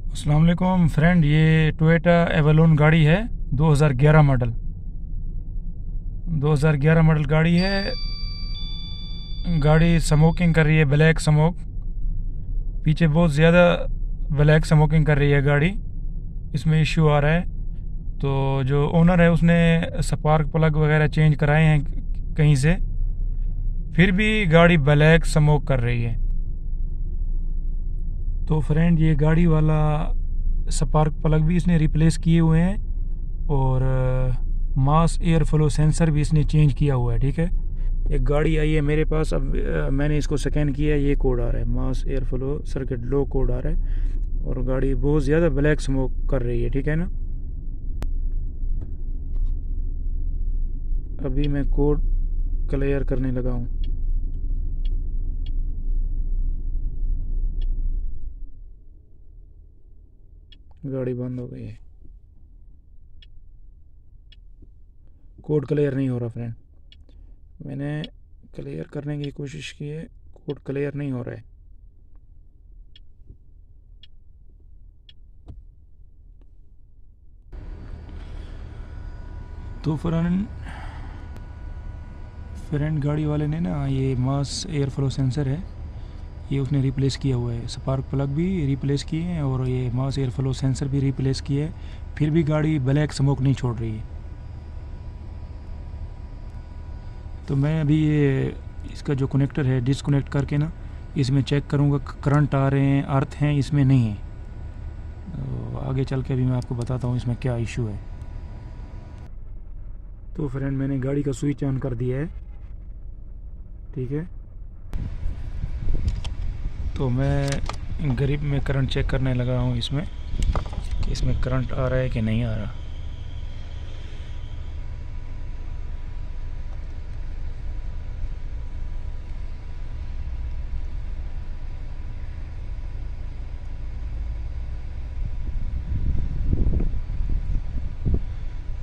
अस्सलाम वालेकुम फ्रेंड, ये टोयोटा एवलोन गाड़ी है। 2011 मॉडल 2011 मॉडल गाड़ी है। गाड़ी स्मोकिंग कर रही है, ब्लैक स्मोक। पीछे बहुत ज़्यादा ब्लैक स्मोकिंग कर रही है गाड़ी। इसमें इश्यू आ रहा है। तो जो ओनर है उसने स्पार्क प्लग वगैरह चेंज कराए हैं कहीं से, फिर भी गाड़ी ब्लैक स्मोक कर रही है। तो फ्रेंड, ये गाड़ी वाला स्पार्क प्लग भी इसने रिप्लेस किए हुए हैं और मास एयर फ्लो सेंसर भी इसने चेंज किया हुआ है। ठीक है, एक गाड़ी आई है मेरे पास। अब मैंने इसको स्कैन किया, ये कोड आ रहा है, मास एयर फ्लो सर्किट लो कोड आ रहा है और गाड़ी बहुत ज़्यादा ब्लैक स्मोक कर रही है। ठीक है ना, अभी मैं कोड क्लियर करने लगा हूँ। गाड़ी बंद हो गई है, कोड क्लियर नहीं हो रहा फ्रेंड। मैंने क्लियर करने की कोशिश की है, कोड क्लियर नहीं हो रहा है। तो फ्रेंड गाड़ी वाले ने ना, ये मास एयर फ्लो सेंसर है, ये उसने रिप्लेस किया हुआ है। स्पार्क प्लग भी रिप्लेस किए हैं और ये मास एयर फ्लो सेंसर भी रिप्लेस किए है, फिर भी गाड़ी ब्लैक स्मोक नहीं छोड़ रही है। तो मैं अभी ये इसका जो कनेक्टर है डिसकनेक्ट करके ना, इसमें चेक करूँगा करंट आ रहे हैं, अर्थ हैं इसमें नहीं है। तो आगे चल के अभी मैं आपको बताता हूँ इसमें क्या इशू है। तो फ्रेंड, मैंने गाड़ी का स्विच ऑन कर दिया है। ठीक है, तो मैं ग्रिप में करंट चेक करने लगा हूँ इसमें, कि इसमें करंट आ रहा है कि नहीं आ रहा।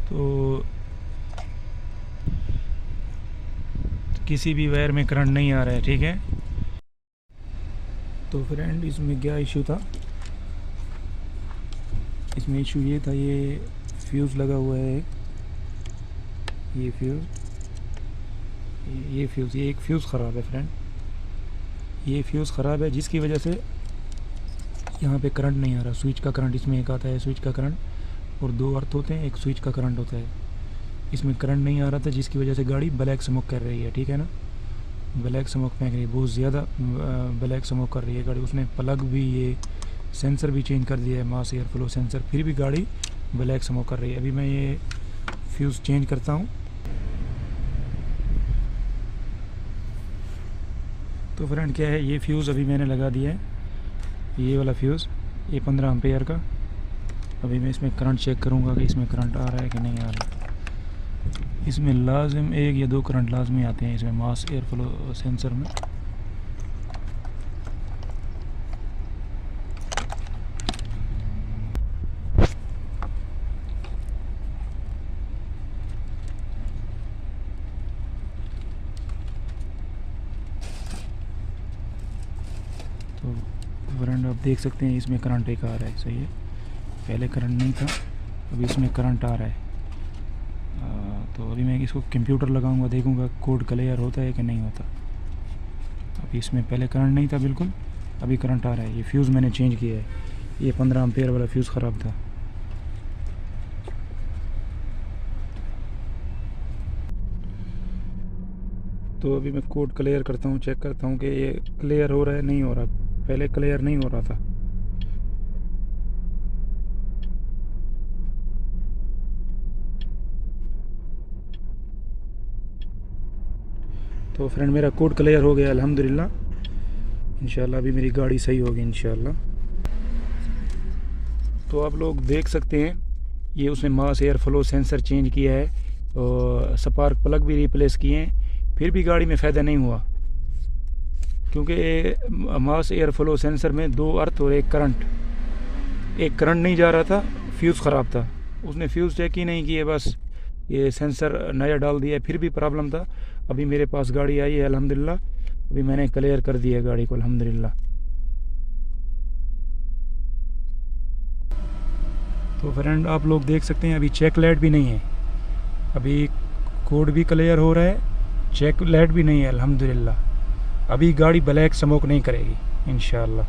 तो किसी भी वायर में करंट नहीं आ रहा है। ठीक है, तो फ्रेंड इसमें क्या इशू था, इसमें इशू ये था, ये फ्यूज़ लगा हुआ है एक, ये फ्यूज़ ये एक फ्यूज़ ख़राब है फ्रेंड। ये फ्यूज़ ख़राब है जिसकी वजह से यहाँ पे करंट नहीं आ रहा। स्विच का करंट इसमें एक आता है, स्विच का करंट, और दो अर्थ होते हैं, एक स्विच का करंट होता है। इसमें करंट नहीं आ रहा था जिसकी वजह से गाड़ी ब्लैक स्मोक कर रही है। ठीक है ना, ब्लैक स्मोक फेंक रही है, बहुत ज़्यादा ब्लैक स्मोक कर रही है गाड़ी। उसने प्लग भी, ये सेंसर भी चेंज कर दिया है, मास एयर फ्लो सेंसर, फिर भी गाड़ी ब्लैक स्मोक कर रही है। अभी मैं ये फ्यूज़ चेंज करता हूँ। तो फ्रेंड क्या है, ये फ्यूज़ अभी मैंने लगा दिया है, ये वाला फ्यूज़, ये 15 एम्पेयर का। अभी मैं इसमें करंट चेक करूँगा कि इसमें करंट आ रहा है कि नहीं आ रहा। इसमें लाजिम एक या दो करंट लाजमी आते हैं इसमें, मास एयर फ्लो सेंसर में। तो फ्रेंड आप देख सकते हैं इसमें करंट एक आ रहा है, सही है। पहले करंट नहीं था, अभी इसमें करंट आ रहा है। तो अभी मैं इसको कंप्यूटर लगाऊंगा, देखूंगा कोड क्लियर होता है कि नहीं होता। अभी इसमें पहले करंट नहीं था बिल्कुल, अभी करंट आ रहा है। ये फ्यूज़ मैंने चेंज किया है, ये 15 एम्पेयर वाला फ्यूज़ ख़राब था। तो अभी मैं कोड क्लियर करता हूँ, चेक करता हूँ कि ये क्लियर हो रहा है नहीं हो रहा। पहले क्लियर नहीं हो रहा था। तो फ्रेंड मेरा कोड क्लियर हो गया अल्हम्दुलिल्लाह। इंशाल्लाह अभी मेरी गाड़ी सही होगी इंशाल्लाह। तो आप लोग देख सकते हैं, ये उसने mass air flow sensor change किया है और स्पार्क प्लग भी रिप्लेस किए हैं, फिर भी गाड़ी में फ़ायदा नहीं हुआ। क्योंकि मास एयर फ्लो सेंसर में दो अर्थ और एक करंट नहीं जा रहा था, फ्यूज़ ख़राब था। उसने फ्यूज़ चेक ही नहीं किए, बस ये सेंसर नया डाल दिया, फिर भी प्रॉब्लम था। अभी मेरे पास गाड़ी आई है अल्हम्दुलिल्लाह, अभी मैंने क्लियर कर दिया गाड़ी को अल्हम्दुलिल्लाह। तो फ्रेंड आप लोग देख सकते हैं अभी चेक लाइट भी नहीं है, अभी कोड भी क्लियर हो रहा है, चेक लाइट भी नहीं है अल्हम्दुलिल्लाह। अभी गाड़ी ब्लैक स्मोक नहीं करेगी इंशाअल्लाह।